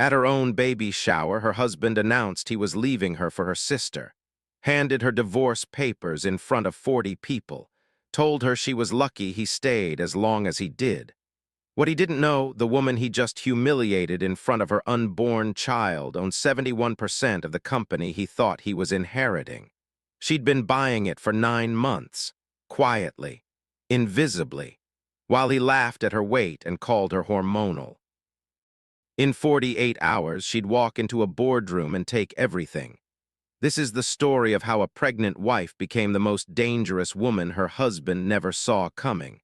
At her own baby shower, her husband announced he was leaving her for her sister, handed her divorce papers in front of 40 people, told her she was lucky he stayed as long as he did. What he didn't know, the woman he just humiliated in front of her unborn child owned 71% of the company he thought he was inheriting. She'd been buying it for 9 months, quietly, invisibly, while he laughed at her weight and called her hormonal. In 48 hours, she'd walk into a boardroom and take everything. This is the story of how a pregnant wife became the most dangerous woman her husband never saw coming.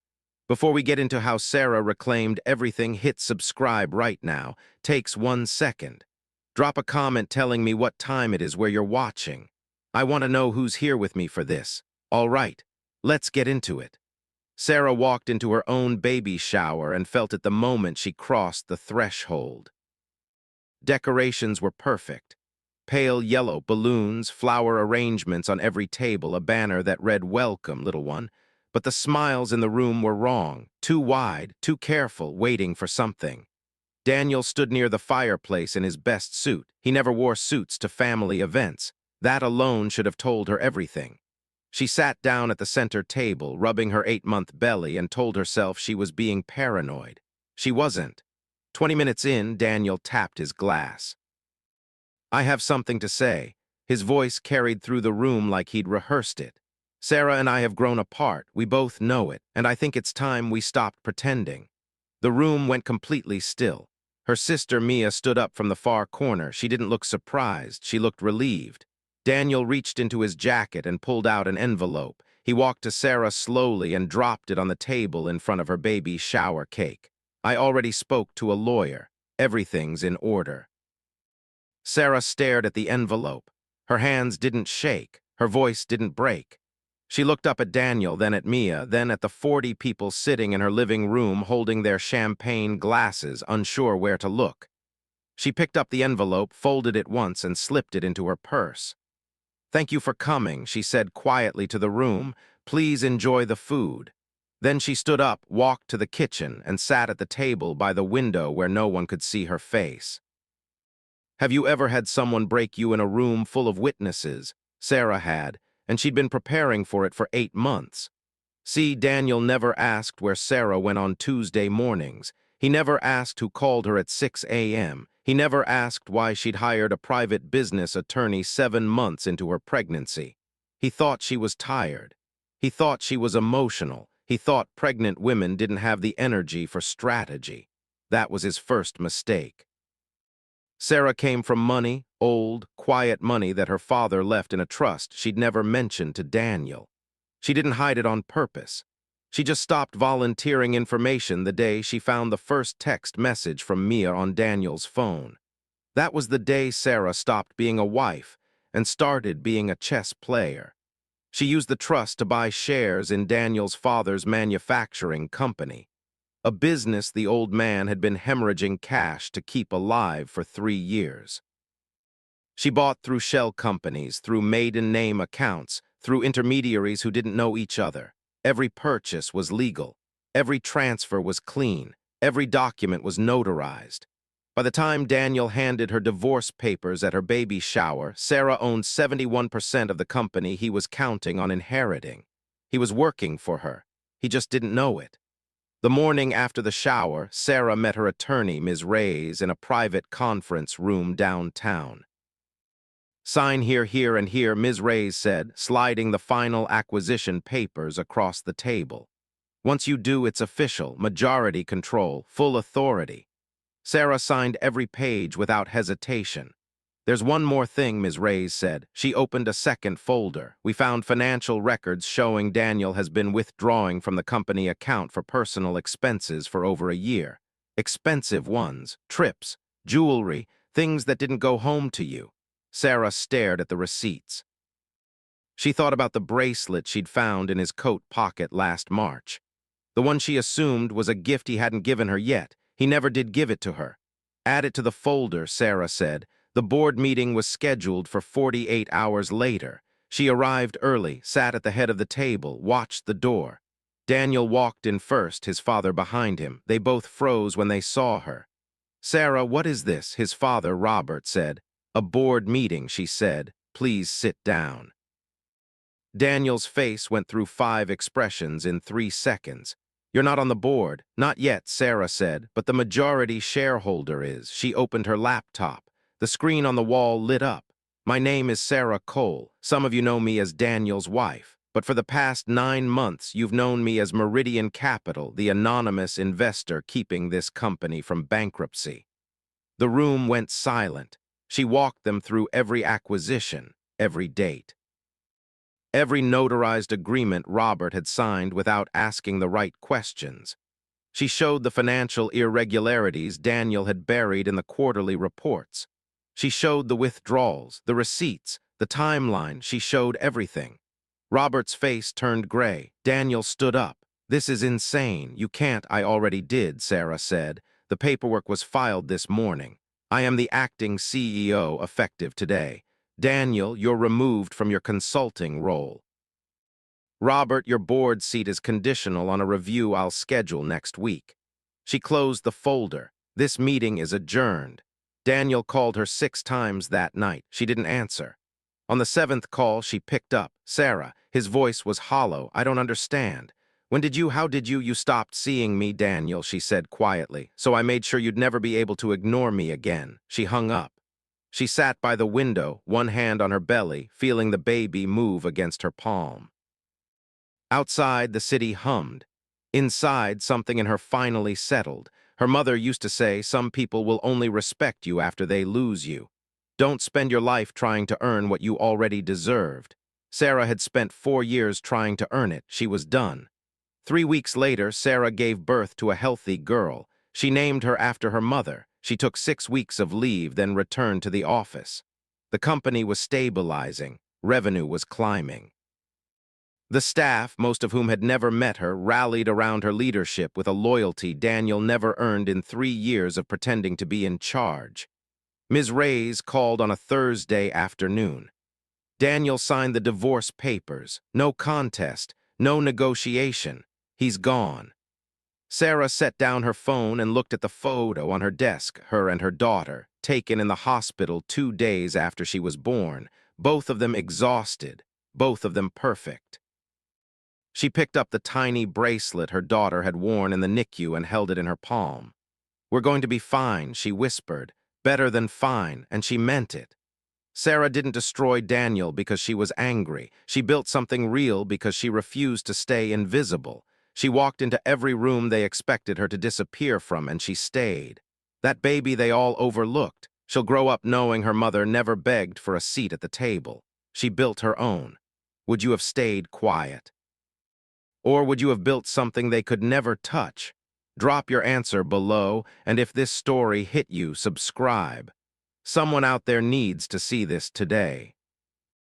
Before we get into how Sara reclaimed everything, hit subscribe right now. Takes 1 second. Drop a comment telling me what time it is where you're watching. I want to know who's here with me for this. All right, let's get into it. Sara walked into her own baby shower and felt it the moment she crossed the threshold. Decorations were perfect. Pale yellow balloons, flower arrangements on every table, a banner that read, "Welcome, little one." But the smiles in the room were wrong, too wide, too careful, waiting for something. Daniel stood near the fireplace in his best suit. He never wore suits to family events. That alone should have told her everything. She sat down at the center table, rubbing her 8-month belly, and told herself she was being paranoid. She wasn't. 20 minutes in, Daniel tapped his glass. "I have something to say." His voice carried through the room like he'd rehearsed it. "Sara and I have grown apart. We both know it, and I think it's time we stopped pretending." The room went completely still. Her sister Mia stood up from the far corner. She didn't look surprised. She looked relieved. Daniel reached into his jacket and pulled out an envelope. He walked to Sara slowly and dropped it on the table in front of her baby shower cake. "I already spoke to a lawyer. Everything's in order." Sara stared at the envelope. Her hands didn't shake. Her voice didn't break. She looked up at Daniel, then at Mia, then at the 40 people sitting in her living room holding their champagne glasses, unsure where to look. She picked up the envelope, folded it once, and slipped it into her purse. "Thank you for coming," she said quietly to the room. "Please enjoy the food." Then she stood up, walked to the kitchen, and sat at the table by the window where no one could see her face. Have you ever had someone break you in a room full of witnesses? Sara had, and she'd been preparing for it for 8 months. See, Daniel never asked where Sara went on Tuesday mornings. He never asked who called her at 6 a.m. He never asked why she'd hired a private business attorney 7 months into her pregnancy. He thought she was tired. He thought she was emotional. He thought pregnant women didn't have the energy for strategy. That was his first mistake. Sara came from money, old, quiet money that her father left in a trust she'd never mentioned to Daniel. She didn't hide it on purpose. She just stopped volunteering information the day she found the first text message from Mia on Daniel's phone. That was the day Sara stopped being a wife and started being a chess player. She used the trust to buy shares in Daniel's father's manufacturing company, a business the old man had been hemorrhaging cash to keep alive for 3 years. She bought through shell companies, through maiden name accounts, through intermediaries who didn't know each other. Every purchase was legal. Every transfer was clean. Every document was notarized. By the time Daniel handed her divorce papers at her baby shower, Sara owned 71% of the company he was counting on inheriting. He was working for her. He just didn't know it. The morning after the shower, Sara met her attorney, Ms. Reyes, in a private conference room downtown. "Sign here, here, and here," Ms. Reyes said, sliding the final acquisition papers across the table. "Once you do, it's official, majority control, full authority." Sara signed every page without hesitation. "There's one more thing," Ms. Reyes said. She opened a second folder. "We found financial records showing Daniel has been withdrawing from the company account for personal expenses for over a year. Expensive ones, trips, jewelry, things that didn't go home to you." Sara stared at the receipts. She thought about the bracelet she'd found in his coat pocket last March. The one she assumed was a gift he hadn't given her yet. He never did give it to her. "Add it to the folder," Sara said. The board meeting was scheduled for 48 hours later. She arrived early, sat at the head of the table, watched the door. Daniel walked in first, his father behind him. They both froze when they saw her. Sara, what is this? His father, Robert, said. A board meeting, she said. Please sit down. Daniel's face went through 5 expressions in 3 seconds. You're not on the board. Not yet, Sara said, but the majority shareholder is. She opened her laptop. The screen on the wall lit up. My name is Sara Cole. Some of you know me as Daniel's wife. But for the past 9 months, you've known me as Meridian Capital, the anonymous investor keeping this company from bankruptcy. The room went silent. She walked them through every acquisition, every date. Every notarized agreement Robert had signed without asking the right questions. She showed the financial irregularities Daniel had buried in the quarterly reports. She showed the withdrawals, the receipts, the timeline. She showed everything. Robert's face turned gray. Daniel stood up. This is insane. You can't. I already did, Sara said. The paperwork was filed this morning. I am the acting CEO effective today. Daniel, you're removed from your consulting role. Robert, your board seat is conditional on a review I'll schedule next week. She closed the folder. This meeting is adjourned. Daniel called her 6 times that night. She didn't answer. On the 7th call, she picked up. Sara, his voice was hollow. I don't understand. How did you stopped seeing me, Daniel, she said quietly. So I made sure you'd never be able to ignore me again. She hung up. She sat by the window, one hand on her belly, feeling the baby move against her palm. Outside, the city hummed. Inside, something in her finally settled. Her mother used to say, some people will only respect you after they lose you. Don't spend your life trying to earn what you already deserved. Sara had spent 4 years trying to earn it. She was done. 3 weeks later, Sara gave birth to a healthy girl. She named her after her mother. She took 6 weeks of leave, then returned to the office. The company was stabilizing. Revenue was climbing. The staff, most of whom had never met her, rallied around her leadership with a loyalty Daniel never earned in 3 years of pretending to be in charge. Ms. Reyes called on a Thursday afternoon. Daniel signed the divorce papers. No contest, no negotiation. He's gone. Sara set down her phone and looked at the photo on her desk, her and her daughter, taken in the hospital 2 days after she was born, both of them exhausted, both of them perfect. She picked up the tiny bracelet her daughter had worn in the NICU and held it in her palm. We're going to be fine, she whispered. Better than fine, and she meant it. Sara didn't destroy Daniel because she was angry. She built something real because she refused to stay invisible. She walked into every room they expected her to disappear from, and she stayed. That baby they all overlooked. She'll grow up knowing her mother never begged for a seat at the table. She built her own. Would you have stayed quiet? Or would you have built something they could never touch? Drop your answer below, and if this story hit you, subscribe. Someone out there needs to see this today.